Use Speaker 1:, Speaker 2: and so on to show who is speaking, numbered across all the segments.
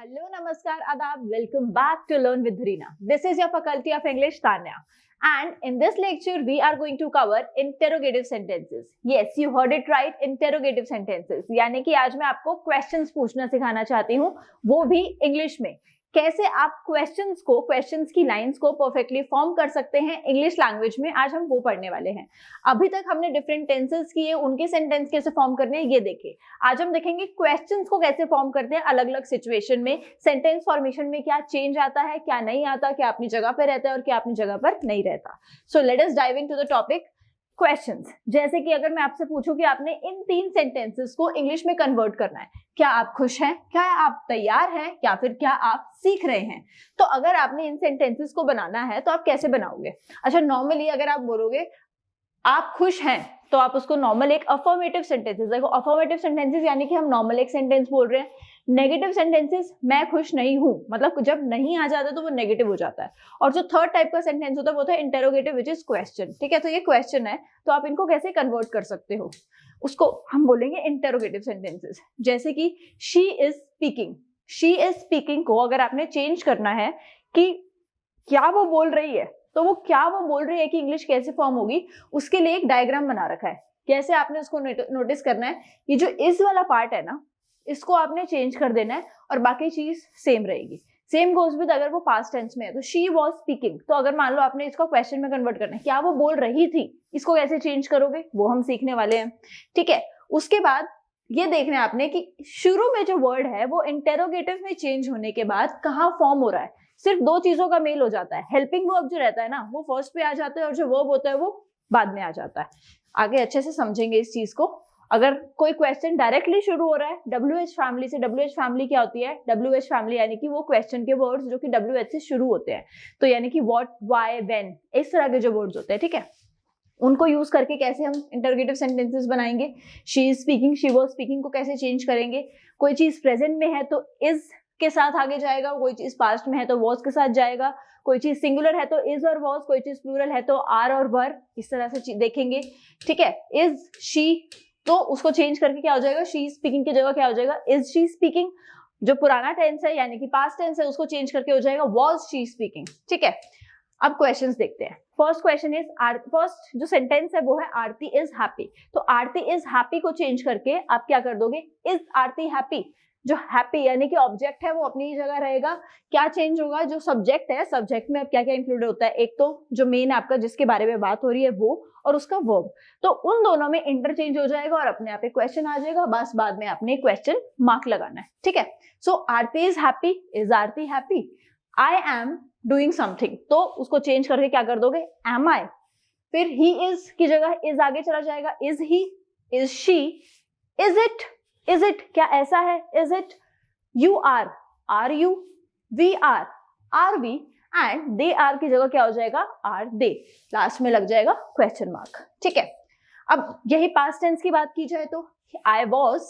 Speaker 1: Hello, Namaskar, Adab. Welcome back to Learn with Rina. This is your Faculty of English, Tanya. And in this lecture, we are going to cover interrogative sentences. Yes, you heard it right, interrogative sentences. यानी कि आज मैं आपको questions पूछना सिखाना चाहती हूँ, वो भी English में. कैसे आप क्वेश्चंस की लाइंस को परफेक्टली फॉर्म कर सकते हैं इंग्लिश लैंग्वेज में, आज हम वो पढ़ने वाले हैं. अभी तक हमने डिफरेंट टेंसेस किए, उनके सेंटेंस कैसे फॉर्म करने हैं ये देखे. आज हम देखेंगे क्वेश्चंस को कैसे फॉर्म करते हैं अलग अलग सिचुएशन में, सेंटेंस फॉर्मेशन में क्या चेंज आता है, क्या नहीं आता, क्या अपनी जगह पर रहता है और क्या अपनी जगह पर नहीं रहता. So let us dive into the topic questions. जैसे कि अगर मैं आपसे पूछूं कि आपने इन 3 सेंटेंसेस को इंग्लिश में कन्वर्ट करना है, क्या आप खुश हैं, क्या आप तैयार हैं, या फिर क्या आप सीख रहे हैं. तो अगर आपने इन सेंटेंसेस को बनाना है तो आप कैसे बनाओगे. अच्छा, नॉर्मली अगर आप बोलोगे आप खुश हैं तो आप उसको नॉर्मल एक अफर्मेटिव सेंटेंसेस, देखो अफर्मेटिव सेंटेंसेस यानी कि हम नॉर्मल एक सेंटेंस बोल रहे हैं. नेगेटिव सेंटेंसेस मैं खुश नहीं हूं, मतलब जब नहीं आ जाता तो वो नेगेटिव हो जाता है. और जो थर्ड टाइप का सेंटेंस होता है वो होता है इंटेरोगेटिव, विच इज क्वेश्चन. ठीक है, तो ये क्वेश्चन है, तो आप इनको कैसे कन्वर्ट कर सकते हो, उसको हम बोलेंगे इंटेरोगेटिव सेंटेंसेस. जैसे कि she is speaking. She is speaking को अगर आपने चेंज करना है कि क्या वो बोल रही है, तो वो क्या वो बोल रही है कि इंग्लिश कैसे फॉर्म होगी, उसके लिए एक डायग्राम बना रखा है. कैसे आपने उसको नोटिस करना है, ये जो इस वाला पार्ट है ना, इसको आपने चेंज कर देना है और बाकी चीज सेम रहेगी. सेम गोज विद अगर वो पास्ट टेंस में है तो शी वॉज स्पीकिंग. तो अगर मान लो आपने इसको क्वेश्चन में कन्वर्ट करना है, क्या वो बोल रही थी, इसको कैसे चेंज करोगे वो हम सीखने वाले हैं. ठीक है, उसके बाद ये देखना है आपने कि शुरू में जो वर्ड है वो इंटेरोगेटिव में चेंज होने के बाद कहाँ फॉर्म हो रहा है. सिर्फ 2 चीजों का मेल हो जाता है. हेल्पिंग वर्ब जो रहता है ना वो फर्स्ट पे आ जाता है और जो वर्ब होता है वो बाद में आ जाता है. आगे अच्छे से समझेंगे इस चीज को. अगर कोई क्वेश्चन डायरेक्टली शुरू हो रहा है WH फैमिली से, WH फैमिली क्या होती है, WH फैमिली यानी कि वो क्वेश्चन के वर्ड्स जो कि WH से शुरू होते हैं. तो यानी कि व्हाट, व्हाई, व्हेन, इस तरह के जो वर्ड्स होते हैं, ठीक है, उनको यूज करके कैसे हम इंटरोगेटिव सेंटेंसेस बनाएंगे. She is speaking, she was speaking को कैसे चेंज करेंगे. कोई चीज प्रेजेंट में है तो इज के साथ आगे जाएगा, कोई चीज पास्ट में है तो वॉज के साथ जाएगा, कोई चीज सिंगुलर है तो इज और वॉज, कोई चीज प्लूरल है तो आर और वर, इस तरह से देखेंगे. ठीक है, इज शी तो उसको चेंज करके क्या हो जाएगा, शी स्पीकिंग की जगह क्या हो जाएगा, इज शी स्पीकिंग. जो पुराना टेंस है यानी कि पास्ट टेंस है उसको चेंज करके हो जाएगा वॉज शी स्पीकिंग. ठीक है, अब क्वेश्चंस देखते हैं. फर्स्ट क्वेश्चन इज, फर्स्ट जो सेंटेंस है वो है आरती इज हैप्पी. तो आरती इज हैप्पी को चेंज करके आप क्या कर दोगे, इज आरती हैप्पी. जो हैप्पी यानी कि ऑब्जेक्ट है वो अपनी ही जगह रहेगा. क्या चेंज होगा, जो सब्जेक्ट है, सब्जेक्ट में अब क्या क्या इंक्लूडेड होता है, एक तो जो मेन आपका जिसके बारे में बात हो रही है वो, और उसका वर्ब. तो उन दोनों में इंटरचेंज हो जाएगा और अपने आप एक क्वेश्चन आ जाएगा. बस बाद में आपने क्वेश्चन मार्क लगाना है. ठीक है, so Aarti is happy, is Aarti happy. I am doing something, तो उसको चेंज करके क्या कर दोगे, एम आई. फिर ही इज की जगह इज आगे चला जाएगा, is he, is she, is it, is it क्या ऐसा है, is it. You are you, we are we, and they are की जगह क्या हो जाएगा, आर दे. लास्ट में लग जाएगा क्वेश्चन मार्क. ठीक है, अब यही पास्ट टेंस की बात की जाए तो I was,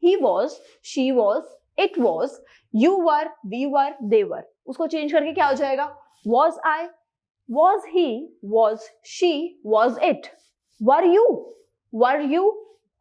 Speaker 1: he was, she was, it was, you were, we were, they were. उसको चेंज करके क्या हो जाएगा, was I, was he, was she, was it, were you,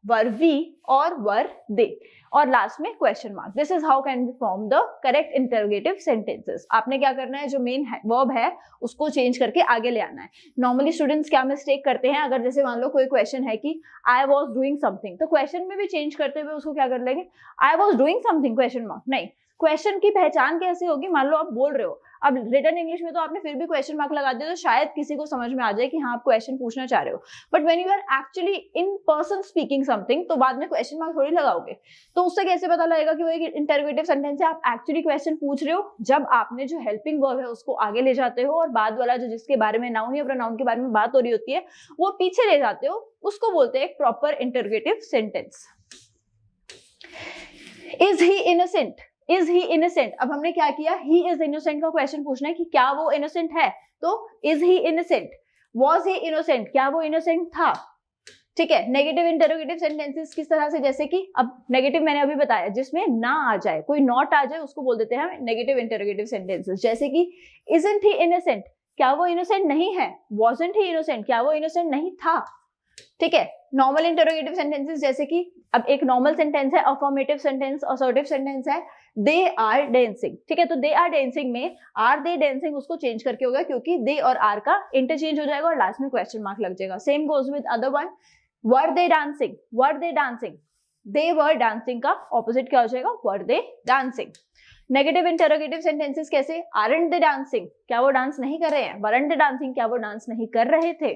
Speaker 1: were we, और वर दे, और लास्ट में question mark. This is how can be form the correct interrogative sentences. आपने क्या करना है, जो मेन वर्ब है उसको चेंज करके आगे ले आना है. नॉर्मली स्टूडेंट्स क्या मिस्टेक करते हैं, अगर जैसे मान लो कोई क्वेश्चन है कि आई वॉज डूइंग समथिंग, तो क्वेश्चन में भी चेंज करते हुए उसको क्या कर लेंगे, I was doing something question mark. नहीं, क्वेश्चन की पहचान कैसे होगी, मान लो आप बोल रहे हो, अब रिटन इंग्लिश में तो आपने फिर भी क्वेश्चन मार्क लगा दिया तो शायद किसी को समझ में आ जाए कि हाँ आप क्वेश्चन पूछना चाह रहे हो. But when you are actually in person speaking something, तो बाद में क्वेश्चन मार्क थोड़ी लगाओगे. तो उससे कैसे पता लगेगा कि वो एक इंटरोगेटिव सेंटेंस है, आप एक्चुअली क्वेश्चन पूछ रहे हो. जब आपने जो हेल्पिंग वर्ब है उसको आगे ले जाते हो और बाद वाला जो जिसके बारे में नाउन या प्रोनाउन के बारे में बात हो रही होती है वो पीछे ले जाते हो, उसको बोलते हैं एक proper interrogative sentence. Is he innocent, is he innocent. अब हमने क्या किया, ही इज इनोसेंट का क्वेश्चन पूछना है कि क्या वो इनोसेंट है, तो is he innocent. Was he innocent, क्या वो इनोसेंट था. ठीक है, नेगेटिव इंटरोगेटिव सेंटेंसेस किस तरह से, जैसे कि अब नेगेटिव मैंने अभी बताया, जिसमें ना आ जाए, कोई नॉट आ जाए, उसको बोल देते हैं हम नेगेटिव इंटरोगेटिव सेंटेंसेस. जैसे कि इजंट ही इनोसेंट, क्या वो इनोसेंट नहीं है. वॉजंट ही इनोसेंट, क्या वो इनोसेंट नहीं था. ठीक है, नॉर्मल इंटरोगेटिव सेंटेंसेस जैसे कि अब एक नॉर्मल सेंटेंस है, अफर्मेटिव सेंटेंस, असर्टिव सेंटेंस है, दे आर डेंसिंग, ठीक है। तो दे आर डेंसिंग में आर दे डेंसिंग उसको चेंज करके होगा, क्योंकि दे और आर का इंटरचेंज हो जाएगा और लास्ट में क्वेश्चन मार्क लग जाएगा। Same goes with other one, were they dancing, were they dancing, they were dancing का ऑपोजिट क्या हो जाएगा, वर दे डांसिंग। नेगेटिव इंटरोगेटिव सेंटेंसेस कैसे, आरंट दे डांसिंग, क्या वो डांस नहीं कर रहे हैं, वरंट दे डांसिंग, क्या वो डांस नहीं कर रहे थे।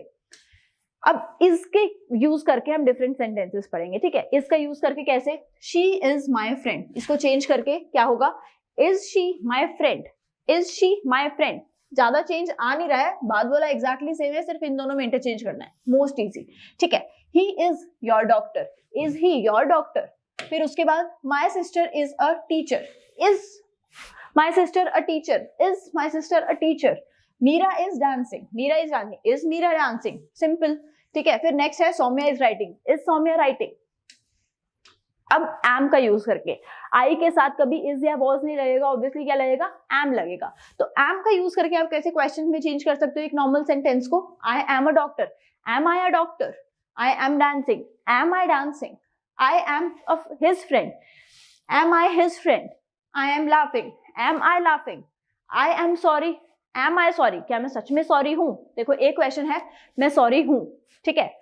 Speaker 1: अब इसके यूज करके हम डिफरेंट सेंटेंसेस पढ़ेंगे, ठीक है। इसका यूज करके कैसे, शी इज माई फ्रेंड, इसको चेंज करके क्या होगा, is she my friend, is she my friend. ज्यादा चेंज आ नहीं रहा है, बात बोला एग्जैक्टली सेम है, सिर्फ इन दोनों में इंटरचेंज करना है, मोस्ट इजी, ठीक है। He is your doctor, is he your doctor. फिर उसके बाद my sister is a teacher, is my sister a teacher, is my sister a teacher. Meera is dancing, Meera is dancing, is Meera dancing, simple, ठीक है। फिर next है Saumya is writing, is Saumya writing. अब am का use करके, आई के साथ कभी इज या वॉज नहीं लगेगा, ऑब्वियसली क्या लगेगा, एम लगेगा। तो एम का यूज करके आप कैसे क्वेश्चन में चेंज कर सकते हो एक नॉर्मल सेंटेंस को, I am a doctor, am I a doctor, I am dancing, am I dancing, I am his friend, am I his friend, I am laughing, am I laughing, I am sorry, am I sorry, क्या मैं सच में sorry हूं। देखो एक question है मैं sorry हूं, ठीक है,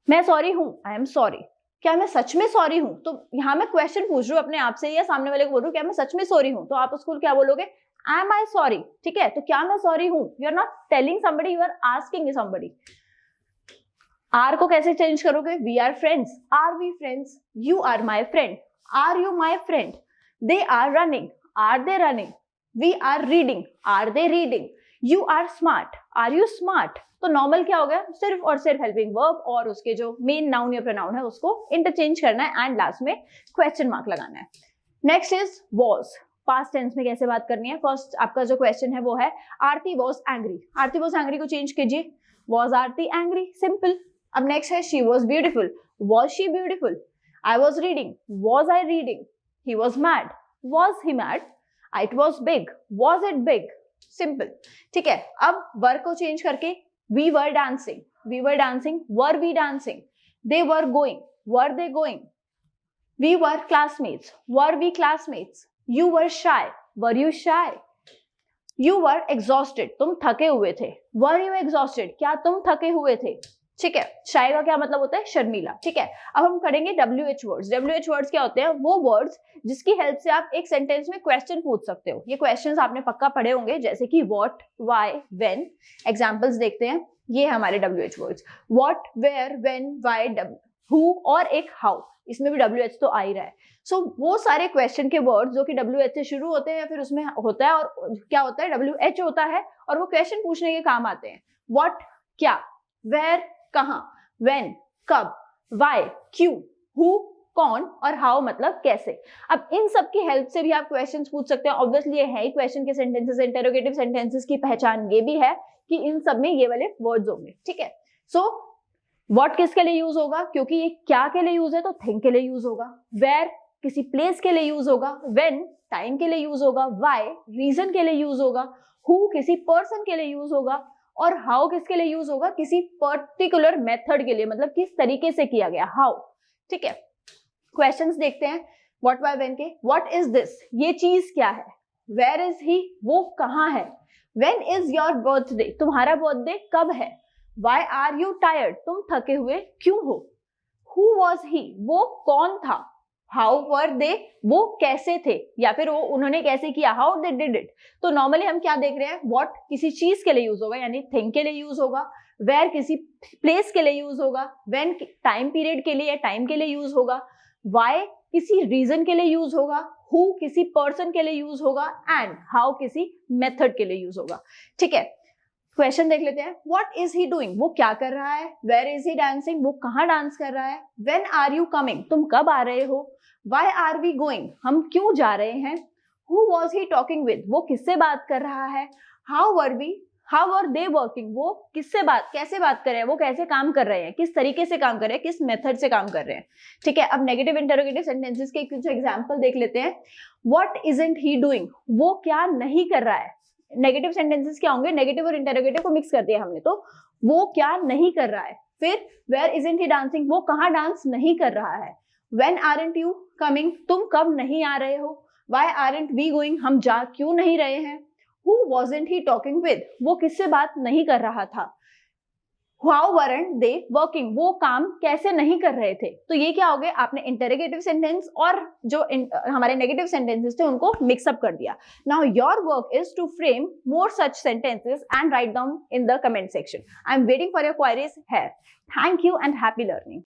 Speaker 1: मैं सॉरी हूं, आई एम सॉरी, क्या मैं सच में सॉरी हूं। तो यहाँ मैं क्वेश्चन पूछ रही हूँ अपने आप से या सामने वाले को बोल रही हूँ क्या मैं सच में सॉरी हूं, तो आप उसको क्या बोलोगे, एम आई सॉरी, ठीक है। तो क्या मैं सॉरी हूं, you are not telling somebody, you are asking somebody. Are को कैसे चेंज करोगे, we are friends, are we friends, you are my friend, are you my friend, they are running, are they running, we are reading, are they reading, you are smart, are you smart. तो normal क्या हो गया, सिर्फ और सिर्फ helping verb और उसके जो मेन नाउन या प्रोनाउन है उसको इंटरचेंज करना है एंड लास्ट में क्वेश्चन मार्क लगाना है। Next is was, past tense में कैसे बात करनी है। फर्स्ट आपका जो क्वेश्चन है वो है Aarti was angry, Aarti was angry को चेंज कीजिए, वॉज आरती एंग्री, सिंपल। अब नेक्स्ट है she was beautiful, was she beautiful, I was reading, was I reading, he was mad, was he mad, it was big, was it big, simple, ठीक है। अब verb को change करके we were dancing, we were dancing, were we dancing, they were going, were they going, we were classmates, were we classmates, you were shy, were you shy, you were exhausted, तुम थके हुए थे, were you exhausted, क्या तुम थके हुए थे, ठीक है। शाय का क्या मतलब होता है, शर्मीला, ठीक है। अब हम करेंगे WH वर्ड्स। WH वर्ड्स क्या होते हैं, वो वर्ड्स जिसकी हेल्प से आप एक सेंटेंस में क्वेश्चन पूछ सकते हो। ये क्वेश्चंस आपने पक्का पढ़े होंगे, जैसे कि व्हाट, व्हाई, व्हेन। एग्जांपल्स देखते हैं, ये है हमारे WH words, what, where, when, why, who और एक हाउ, इसमें भी WH तो आ ही रहा है। सो वो सारे क्वेश्चन के वर्ड्स जो कि WH से शुरू होते हैं या फिर उसमें होता है और क्या होता है, WH होता है और वो क्वेश्चन पूछने के काम आते हैं। व्हाट क्या, वेयर कहां, व्हेन कब, व्हाई क्यों, हु कौन और हाउ मतलब कैसे। अब इन सब की हेल्प से भी आप क्वेश्चंस पूछ सकते हैं। ऑब्वियसली ये है ही क्वेश्चन के सेंटेंसेस, इंटरोगेटिव सेंटेंसेस की पहचान ये भी है कि इन सब में ये वाले वर्ड्स होंगे, ठीक है। सो व्हाट किसके लिए यूज होगा, क्योंकि ये क्या के लिए यूज है तो थिंग के लिए यूज होगा, वेयर किसी प्लेस के लिए यूज होगा, व्हेन टाइम के लिए यूज होगा, व्हाई रीजन के लिए यूज होगा, हु किसी पर्सन के लिए यूज होगा और हाउ किसके लिए यूज होगा, किसी पर्टिकुलर मेथड के लिए, मतलब किस तरीके से किया गया, हाउ, ठीक है। क्वेश्चंस देखते हैं व्हाट, व्हाई, व्हेन के। व्हाट इज दिस, ये चीज क्या है, वेयर इज ही, वो कहाँ है, व्हेन इज योर बर्थडे, तुम्हारा बर्थडे कब है, व्हाई आर यू टायर्ड, तुम थके हुए क्यों हो, हु वॉज ही, वो कौन था, हाउ वर दे, वो कैसे थे या फिर वो उन्होंने कैसे किया, हाउ दे डिड इट। तो नॉर्मली हम क्या देख रहे हैं, व्हाट किसी चीज के लिए यूज होगा यानी थिंग के लिए यूज होगा, वेयर किसी प्लेस के लिए यूज होगा, व्हेन टाइम पीरियड के लिए या टाइम के लिए यूज होगा, व्हाई किसी रीजन के लिए यूज होगा, हु किसी पर्सन के लिए यूज होगा एंड हाउ किसी मेथड के लिए यूज होगा, ठीक है। क्वेश्चन देख लेते हैं, व्हाट इज ही डूइंग, वो क्या कर रहा है, वेयर इज ही डांसिंग, वो कहाँ डांस कर रहा है, व्हेन आर यू कमिंग, तुम कब आ रहे हो, व्हाई आर वी गोइंग, हम क्यों जा रहे हैं, who was he talking with, वो किससे बात कर रहा है, how were we, how are they working, वो किससे बात, कैसे बात कर रहे हैं, वो कैसे काम कर रहे हैं, किस तरीके से काम कर रहे हैं, किस मेथड से काम कर रहे हैं, ठीक है। अब नेगेटिव इंटरोगेटिव सेंटेंसेस के कुछ एग्जांपल देख लेते हैं। व्हाट इजंट ही डूइंग, वो क्या नहीं कर रहा है। नेगेटिव सेंटेंसेस क्या होंगे, नेगेटिव और इंटरोगेटिव को मिक्स कर दिया हमने, तो वो क्या नहीं कर रहा है। फिर वेयर इजंट ही डांसिंग, वो कहाँ डांस नहीं कर रहा है। When aren't you coming? तुम कब नहीं आ रहे हो? Why aren't we going? हम जा क्यों नहीं रहे हैं? Who wasn't he talking with? वो किससे बात नहीं कर रहा था? How weren't they working? वो काम कैसे नहीं कर रहे थे? तो ये क्या हो गया, आपने इंटरोगेटिव सेंटेंस और जो हमारे नेगेटिव सेंटेंसेस थे उनको मिक्सअप कर दिया. Now your work is to frame more such sentences and write them in the comment section. I am waiting for your queries here. Thank you and happy learning.